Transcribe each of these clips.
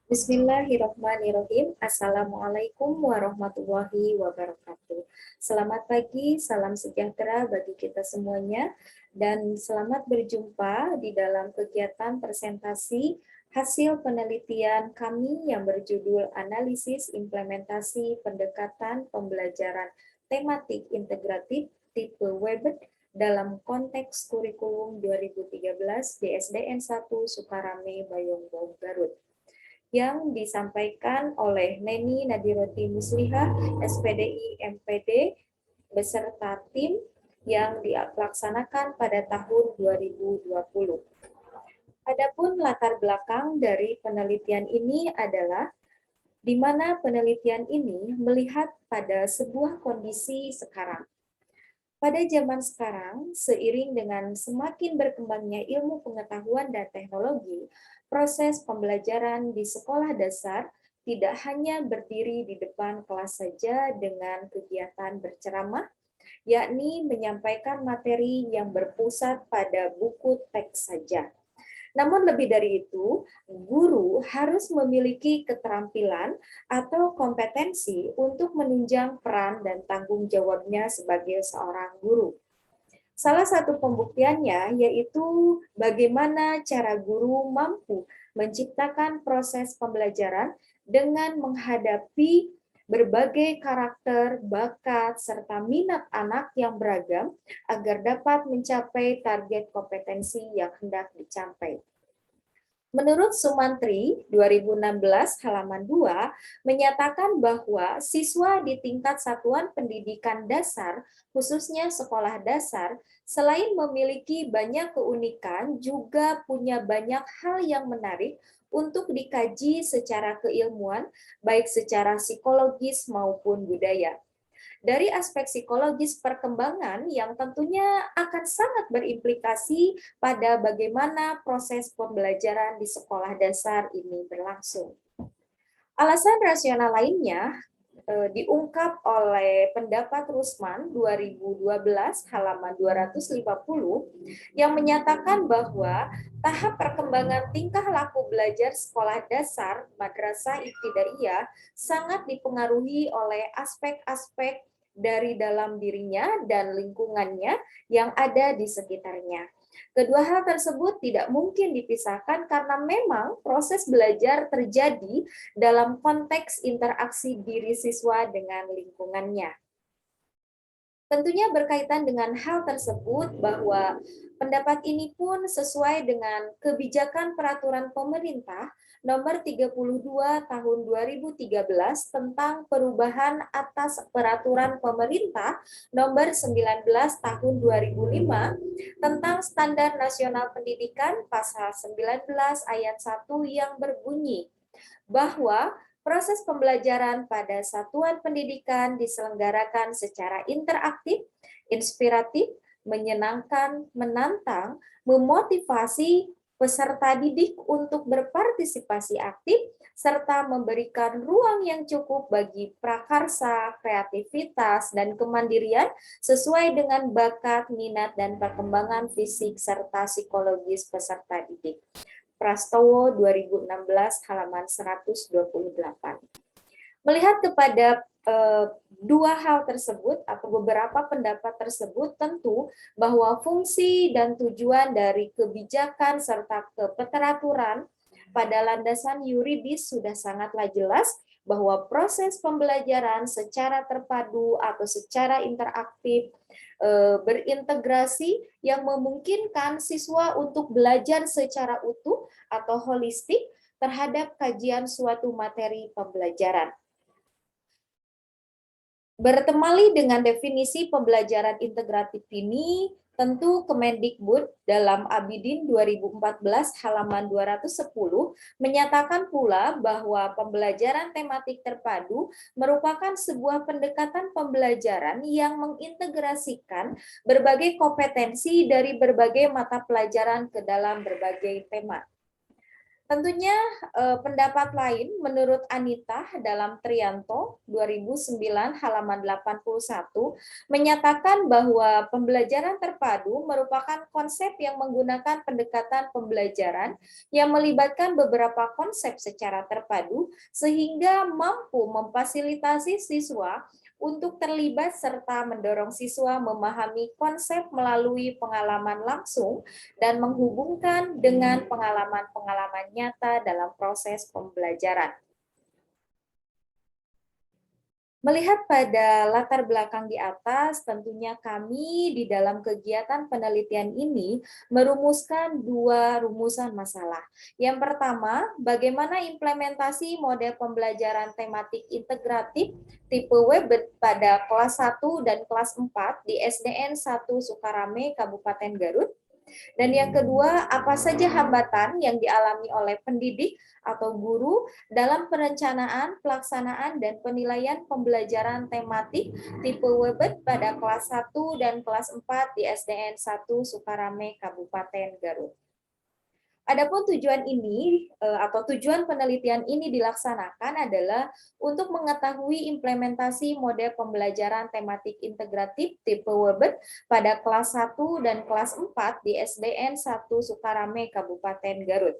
Bismillahirrahmanirrahim. Assalamualaikum warahmatullahi wabarakatuh. Selamat pagi, salam sejahtera bagi kita semuanya, dan selamat berjumpa di dalam kegiatan presentasi hasil penelitian kami yang berjudul Analisis Implementasi Pendekatan Pembelajaran Tematik Integratif Tipe Webert dalam konteks kurikulum 2013 di SDN 1 Sukarame, Bayongbong, Garut, yang disampaikan oleh Neni Nadiroti Muslihah, SPDI MPD, beserta tim yang dilaksanakan pada tahun 2020. Adapun latar belakang dari penelitian ini adalah di mana penelitian ini melihat pada sebuah kondisi sekarang. Pada zaman sekarang, seiring dengan semakin berkembangnya ilmu pengetahuan dan teknologi, proses pembelajaran di sekolah dasar tidak hanya berdiri di depan kelas saja dengan kegiatan berceramah, yakni menyampaikan materi yang berpusat pada buku teks saja. Namun lebih dari itu, guru harus memiliki keterampilan atau kompetensi untuk menunjang peran dan tanggung jawabnya sebagai seorang guru. Salah satu pembuktiannya yaitu bagaimana cara guru mampu menciptakan proses pembelajaran dengan menghadapi berbagai karakter, bakat, serta minat anak yang beragam agar dapat mencapai target kompetensi yang hendak dicapai. Menurut Sumantri 2016 halaman 2 menyatakan bahwa siswa di tingkat satuan pendidikan dasar, khususnya sekolah dasar, selain memiliki banyak keunikan, juga punya banyak hal yang menarik untuk dikaji secara keilmuan, baik secara psikologis maupun budaya. Dari aspek psikologis perkembangan yang tentunya akan sangat berimplikasi pada bagaimana proses pembelajaran di sekolah dasar ini berlangsung. Alasan rasional lainnya diungkap oleh pendapat Rusman 2012 halaman 250 yang menyatakan bahwa tahap perkembangan tingkah laku belajar sekolah dasar madrasah ibtidaiyah sangat dipengaruhi oleh aspek-aspek dari dalam dirinya dan lingkungannya yang ada di sekitarnya. Kedua hal tersebut tidak mungkin dipisahkan karena memang proses belajar terjadi dalam konteks interaksi diri siswa dengan lingkungannya. Tentunya berkaitan dengan hal tersebut bahwa pendapat ini pun sesuai dengan kebijakan peraturan pemerintah nomor 32 tahun 2013 tentang perubahan atas peraturan pemerintah nomor 19 tahun 2005 tentang standar nasional pendidikan pasal 19 ayat 1 yang berbunyi bahwa proses pembelajaran pada satuan pendidikan diselenggarakan secara interaktif, inspiratif, menyenangkan, menantang, memotivasi peserta didik untuk berpartisipasi aktif, serta memberikan ruang yang cukup bagi prakarsa, kreativitas, dan kemandirian sesuai dengan bakat, minat, dan perkembangan fisik serta psikologis peserta didik. Prastowo 2016 halaman 128. Melihat kepada dua hal tersebut atau beberapa pendapat tersebut, tentu bahwa fungsi dan tujuan dari kebijakan serta keperaturan pada landasan yuridis sudah sangatlah jelas bahwa proses pembelajaran secara terpadu atau secara interaktif berintegrasi yang memungkinkan siswa untuk belajar secara utuh atau holistik terhadap kajian suatu materi pembelajaran. Bertemali dengan definisi pembelajaran integratif ini, tentu Kemendikbud dalam Abidin 2014 halaman 210 menyatakan pula bahwa pembelajaran tematik terpadu merupakan sebuah pendekatan pembelajaran yang mengintegrasikan berbagai kompetensi dari berbagai mata pelajaran ke dalam berbagai tema. Tentunya pendapat lain menurut Anita dalam Trianto 2009 halaman 81 menyatakan bahwa pembelajaran terpadu merupakan konsep yang menggunakan pendekatan pembelajaran yang melibatkan beberapa konsep secara terpadu sehingga mampu memfasilitasi siswa untuk terlibat serta mendorong siswa memahami konsep melalui pengalaman langsung dan menghubungkan dengan pengalaman-pengalaman nyata dalam proses pembelajaran. Melihat pada latar belakang di atas, tentunya kami di dalam kegiatan penelitian ini merumuskan dua rumusan masalah. Yang pertama, bagaimana implementasi model pembelajaran tematik integratif tipe Webet pada kelas 1 dan kelas 4 di SDN 1 Sukarame, Kabupaten Garut. Dan yang kedua, apa saja hambatan yang dialami oleh pendidik atau guru dalam perencanaan, pelaksanaan, dan penilaian pembelajaran tematik tipe Webet pada kelas 1 dan kelas 4 di SDN 1 Sukarame, Kabupaten Garut. Adapun tujuan ini atau tujuan penelitian ini dilaksanakan adalah untuk mengetahui implementasi model pembelajaran tematik integratif tipe Webet pada kelas 1 dan kelas 4 di SDN 1 Sukarame, Kabupaten Garut.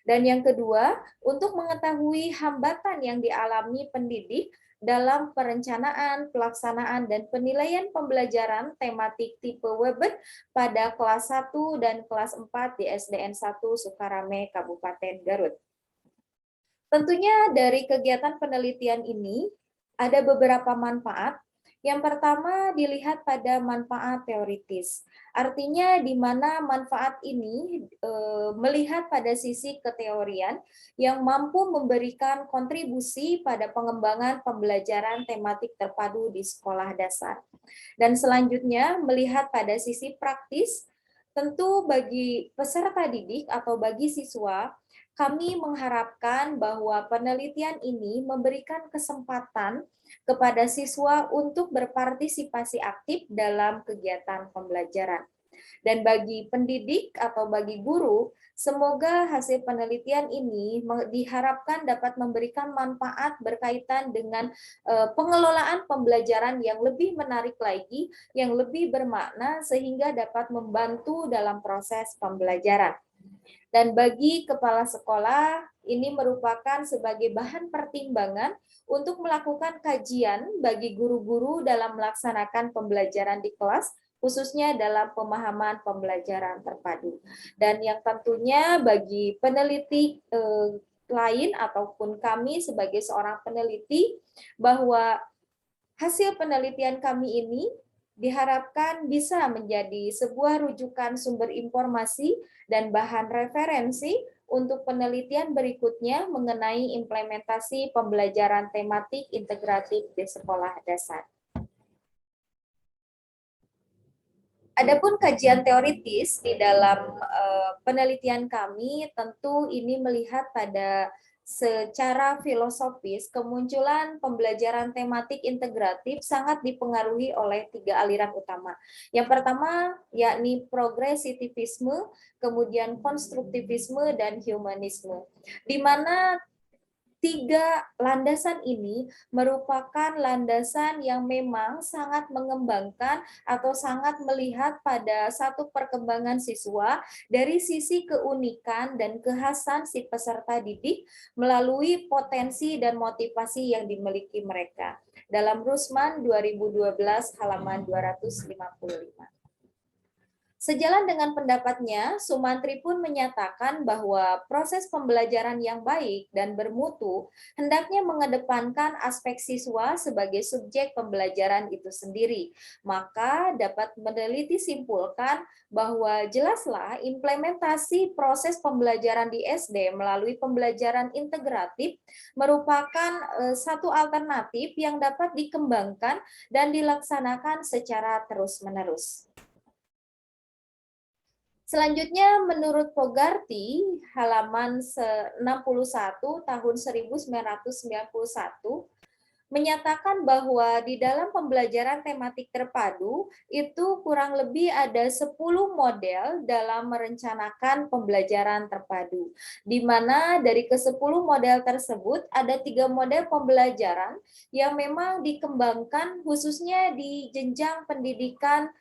Dan yang kedua, untuk mengetahui hambatan yang dialami pendidik dalam perencanaan, pelaksanaan, dan penilaian pembelajaran tematik tipe Webet pada kelas 1 dan kelas 4 di SDN 1 Sukarame, Kabupaten Garut. Tentunya dari kegiatan penelitian ini ada beberapa manfaat. Yang pertama dilihat pada manfaat teoritis. Artinya di mana manfaat ini melihat pada sisi keteorian yang mampu memberikan kontribusi pada pengembangan pembelajaran tematik terpadu di sekolah dasar. Dan selanjutnya melihat pada sisi praktis, tentu bagi peserta didik atau bagi siswa, kami mengharapkan bahwa penelitian ini memberikan kesempatan kepada siswa untuk berpartisipasi aktif dalam kegiatan pembelajaran. Dan bagi pendidik atau bagi guru, semoga hasil penelitian ini diharapkan dapat memberikan manfaat berkaitan dengan pengelolaan pembelajaran yang lebih menarik lagi, yang lebih bermakna sehingga dapat membantu dalam proses pembelajaran. Dan bagi kepala sekolah, ini merupakan sebagai bahan pertimbangan untuk melakukan kajian bagi guru-guru dalam melaksanakan pembelajaran di kelas, khususnya dalam pemahaman pembelajaran terpadu. Dan yang tentunya bagi peneliti lain ataupun kami sebagai seorang peneliti, bahwa hasil penelitian kami ini diharapkan bisa menjadi sebuah rujukan sumber informasi dan bahan referensi untuk penelitian berikutnya mengenai implementasi pembelajaran tematik integratif di sekolah dasar. Adapun kajian teoritis di dalam penelitian kami, tentu ini melihat pada secara filosofis, kemunculan pembelajaran tematik integratif sangat dipengaruhi oleh tiga aliran utama. Yang pertama, yakni progresitivisme, kemudian konstruktivisme, dan humanisme. Di mana tiga landasan ini merupakan landasan yang memang sangat mengembangkan atau sangat melihat pada satu perkembangan siswa dari sisi keunikan dan kekhasan si peserta didik melalui potensi dan motivasi yang dimiliki mereka. Dalam Rusman 2012 halaman 255. Sejalan dengan pendapatnya, Sumantri pun menyatakan bahwa proses pembelajaran yang baik dan bermutu hendaknya mengedepankan aspek siswa sebagai subjek pembelajaran itu sendiri. Maka dapat meneliti simpulkan bahwa jelaslah implementasi proses pembelajaran di SD melalui pembelajaran integratif merupakan satu alternatif yang dapat dikembangkan dan dilaksanakan secara terus-menerus. Selanjutnya, menurut Fogarty, halaman 61 tahun 1991, menyatakan bahwa di dalam pembelajaran tematik terpadu itu kurang lebih ada 10 model dalam merencanakan pembelajaran terpadu. Di mana dari ke-10 model tersebut ada 3 model pembelajaran yang memang dikembangkan khususnya di jenjang pendidikan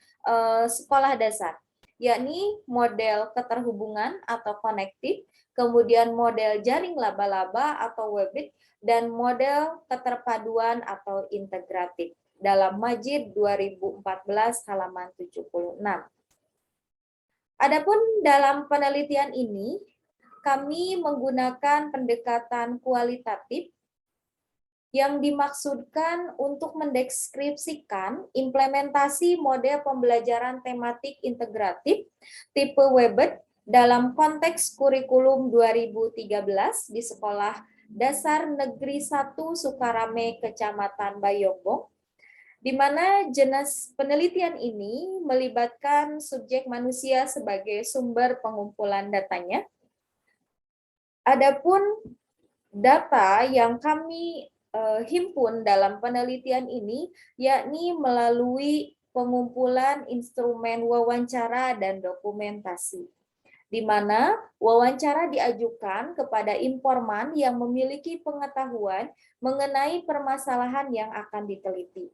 sekolah dasar, yakni model keterhubungan atau konektif, kemudian model jaring laba-laba atau webit, dan model keterpaduan atau integratif dalam Majid 2014 halaman 76. Adapun dalam penelitian ini, kami menggunakan pendekatan kualitatif yang dimaksudkan untuk mendeskripsikan implementasi model pembelajaran tematik integratif tipe Webet dalam konteks kurikulum 2013 di Sekolah Dasar Negeri 1 Sukarame, Kecamatan Bayombong, di mana jenis penelitian ini melibatkan subjek manusia sebagai sumber pengumpulan datanya. Adapun data yang kami himpun dalam penelitian ini yakni melalui pengumpulan instrumen wawancara dan dokumentasi, di mana wawancara diajukan kepada informan yang memiliki pengetahuan mengenai permasalahan yang akan diteliti.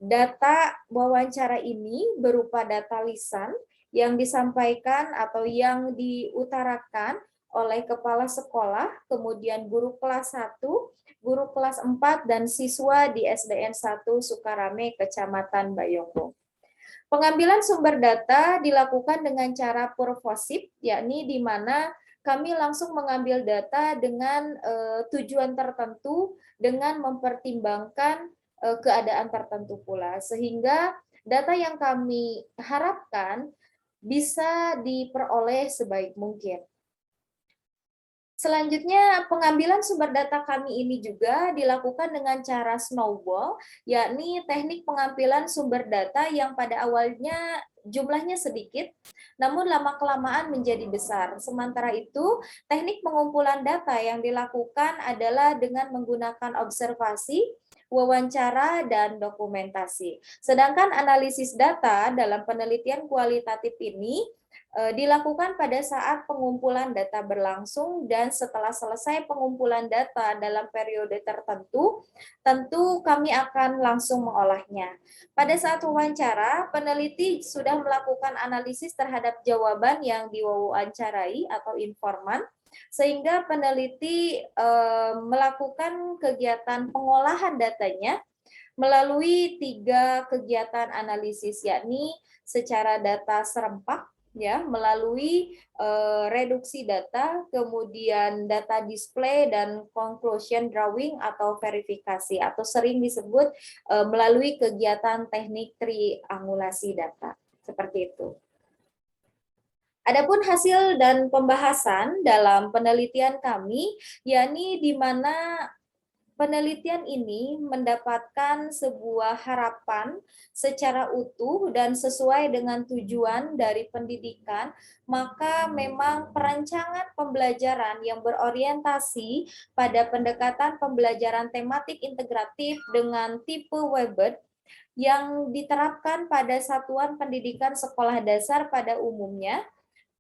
Data wawancara ini berupa data lisan yang disampaikan atau yang diutarakan oleh kepala sekolah, kemudian guru kelas 1, guru kelas 4, dan siswa di SDN 1 Sukarame, Kecamatan Bayombong. Pengambilan sumber data dilakukan dengan cara purvosif, yakni di mana kami langsung mengambil data dengan tujuan tertentu dengan mempertimbangkan keadaan tertentu pula, sehingga data yang kami harapkan bisa diperoleh sebaik mungkin. Selanjutnya, pengambilan sumber data kami ini juga dilakukan dengan cara snowball, yakni teknik pengambilan sumber data yang pada awalnya jumlahnya sedikit, namun lama-kelamaan menjadi besar. Sementara itu, teknik pengumpulan data yang dilakukan adalah dengan menggunakan observasi, wawancara, dan dokumentasi. Sedangkan analisis data dalam penelitian kualitatif ini dilakukan pada saat pengumpulan data berlangsung, dan setelah selesai pengumpulan data dalam periode tertentu, tentu kami akan langsung mengolahnya. Pada saat wawancara, peneliti sudah melakukan analisis terhadap jawaban yang diwawancarai atau informan, sehingga peneliti melakukan kegiatan pengolahan datanya melalui 3 kegiatan analisis, yakni secara data serempak, ya, melalui reduksi data, kemudian data display, dan conclusion drawing atau verifikasi, atau sering disebut melalui kegiatan teknik triangulasi data. Seperti itu. Adapun hasil dan pembahasan dalam penelitian kami, yakni di mana penelitian ini mendapatkan sebuah harapan secara utuh dan sesuai dengan tujuan dari pendidikan, maka memang perancangan pembelajaran yang berorientasi pada pendekatan pembelajaran tematik integratif dengan tipe Webet yang diterapkan pada satuan pendidikan sekolah dasar pada umumnya,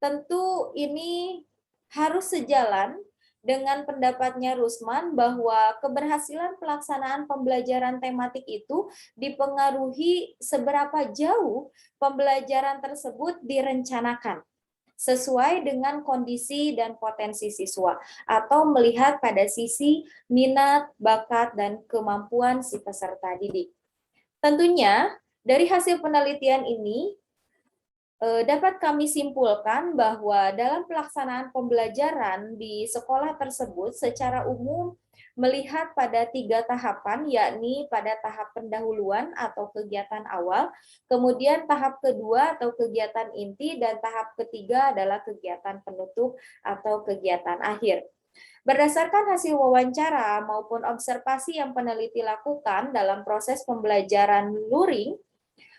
tentu ini harus sejalan dengan pendapatnya Rusman bahwa keberhasilan pelaksanaan pembelajaran tematik itu dipengaruhi seberapa jauh pembelajaran tersebut direncanakan sesuai dengan kondisi dan potensi siswa, atau melihat pada sisi minat, bakat, dan kemampuan si peserta didik. Tentunya dari hasil penelitian ini dapat kami simpulkan bahwa dalam pelaksanaan pembelajaran di sekolah tersebut secara umum melihat pada 3 tahapan, yakni pada tahap pendahuluan atau kegiatan awal, kemudian tahap kedua atau kegiatan inti, dan tahap ketiga adalah kegiatan penutup atau kegiatan akhir. Berdasarkan hasil wawancara maupun observasi yang peneliti lakukan dalam proses pembelajaran luring,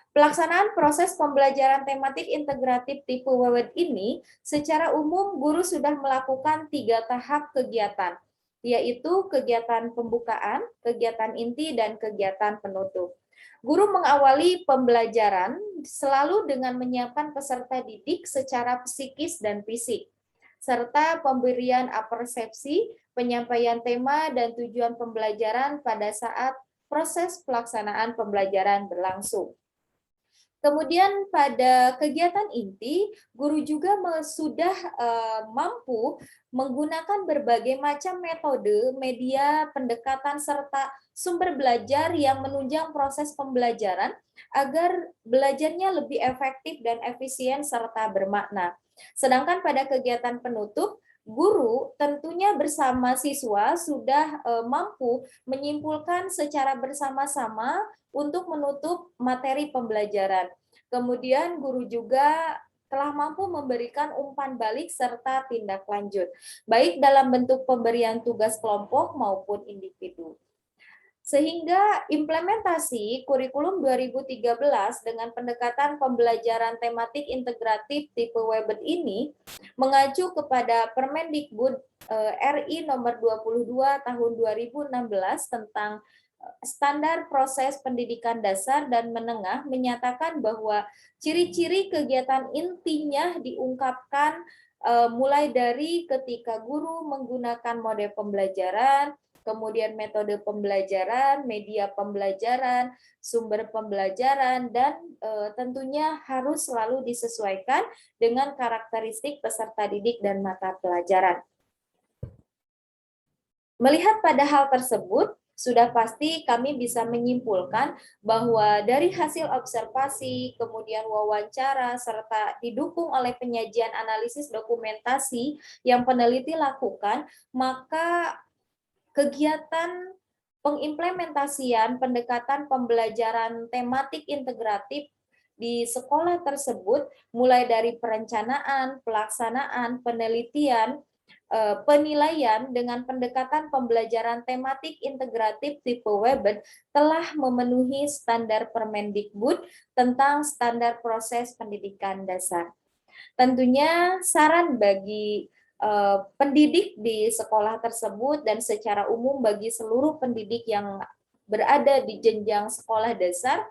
pelaksanaan proses pembelajaran tematik integratif tipe Wewet ini, secara umum guru sudah melakukan 3 tahap kegiatan, yaitu kegiatan pembukaan, kegiatan inti, dan kegiatan penutup. Guru mengawali pembelajaran selalu dengan menyiapkan peserta didik secara psikis dan fisik, serta pemberian apersepsi, penyampaian tema, dan tujuan pembelajaran pada saat proses pelaksanaan pembelajaran berlangsung. Kemudian pada kegiatan inti, guru juga sudah mampu menggunakan berbagai macam metode, media, pendekatan, serta sumber belajar yang menunjang proses pembelajaran agar belajarnya lebih efektif dan efisien serta bermakna. Sedangkan pada kegiatan penutup, guru tentunya bersama siswa sudah mampu menyimpulkan secara bersama-sama untuk menutup materi pembelajaran. Kemudian guru juga telah mampu memberikan umpan balik serta tindak lanjut, baik dalam bentuk pemberian tugas kelompok maupun individu. Sehingga implementasi kurikulum 2013 dengan pendekatan pembelajaran tematik integratif tipe Webet ini mengacu kepada Permendikbud RI nomor 22 tahun 2016 tentang standar proses pendidikan dasar dan menengah menyatakan bahwa ciri-ciri kegiatan intinya diungkapkan mulai dari ketika guru menggunakan mode pembelajaran, kemudian metode pembelajaran, media pembelajaran, sumber pembelajaran, dan tentunya harus selalu disesuaikan dengan karakteristik peserta didik dan mata pelajaran. Melihat pada hal tersebut, sudah pasti kami bisa menyimpulkan bahwa dari hasil observasi, kemudian wawancara, serta didukung oleh penyajian analisis dokumentasi yang peneliti lakukan, maka kegiatan pengimplementasian pendekatan pembelajaran tematik integratif di sekolah tersebut, mulai dari perencanaan, pelaksanaan, penelitian, penilaian dengan pendekatan pembelajaran tematik integratif tipe Webet telah memenuhi standar Permendikbud tentang standar proses pendidikan dasar. Tentunya saran bagi pendidik di sekolah tersebut dan secara umum bagi seluruh pendidik yang berada di jenjang sekolah dasar,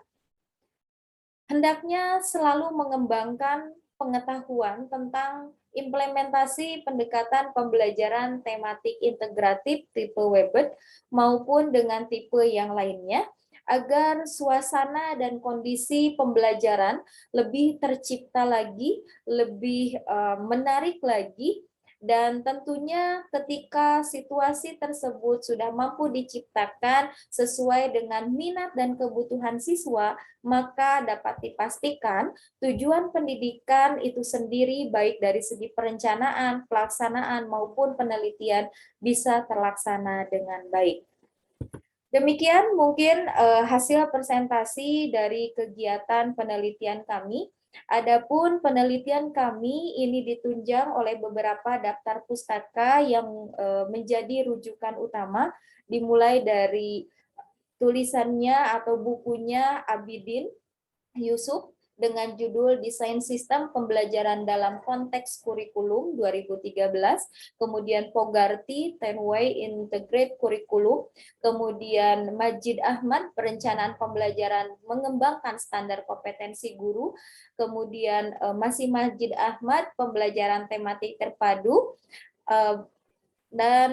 hendaknya selalu mengembangkan pengetahuan tentang implementasi pendekatan pembelajaran tematik integratif tipe Webet maupun dengan tipe yang lainnya, agar suasana dan kondisi pembelajaran lebih tercipta lagi, lebih menarik lagi, dan tentunya ketika situasi tersebut sudah mampu diciptakan sesuai dengan minat dan kebutuhan siswa, maka dapat dipastikan tujuan pendidikan itu sendiri baik dari segi perencanaan, pelaksanaan maupun penelitian bisa terlaksana dengan baik. Demikian mungkin hasil presentasi dari kegiatan penelitian kami. Adapun penelitian kami ini ditunjang oleh beberapa daftar pustaka yang menjadi rujukan utama, dimulai dari tulisannya atau bukunya Abidin Yusuf dengan judul Desain Sistem Pembelajaran dalam Konteks Kurikulum 2013, kemudian Pogarty, 10 Way Integrate Kurikulum, kemudian Majid Ahmad, Perencanaan Pembelajaran Mengembangkan Standar Kompetensi Guru, kemudian masih Majid Ahmad, Pembelajaran Tematik Terpadu, dan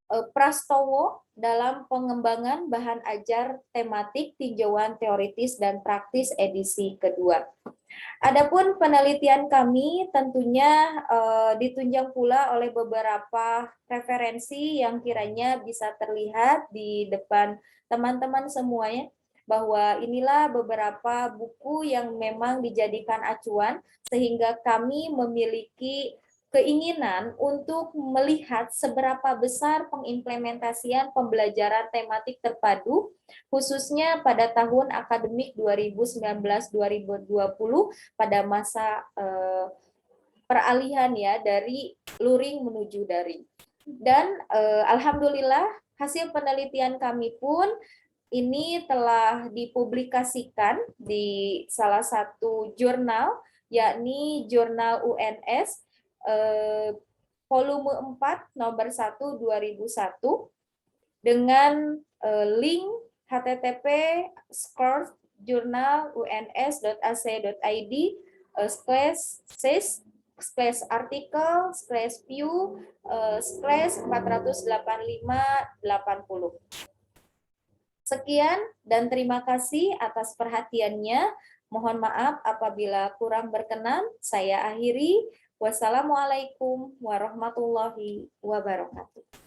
Prastowo dalam pengembangan bahan ajar tematik tinjauan teoritis dan praktis edisi kedua. Adapun penelitian kami tentunya ditunjang pula oleh beberapa referensi yang kiranya bisa terlihat di depan teman-teman semuanya, bahwa inilah beberapa buku yang memang dijadikan acuan sehingga kami memiliki keinginan untuk melihat seberapa besar pengimplementasian pembelajaran tematik terpadu khususnya pada tahun akademik 2019-2020 pada masa peralihan ya dari luring menuju daring. Dan alhamdulillah hasil penelitian kami pun ini telah dipublikasikan di salah satu jurnal, yakni Jurnal UNS volume 4 nomor 1 2001 dengan link http://journal/uns.ac.id/view/48580. Sekian dan terima kasih atas perhatiannya. Mohon maaf apabila kurang berkenan. Saya akhiri. Wassalamualaikum warahmatullahi wabarakatuh.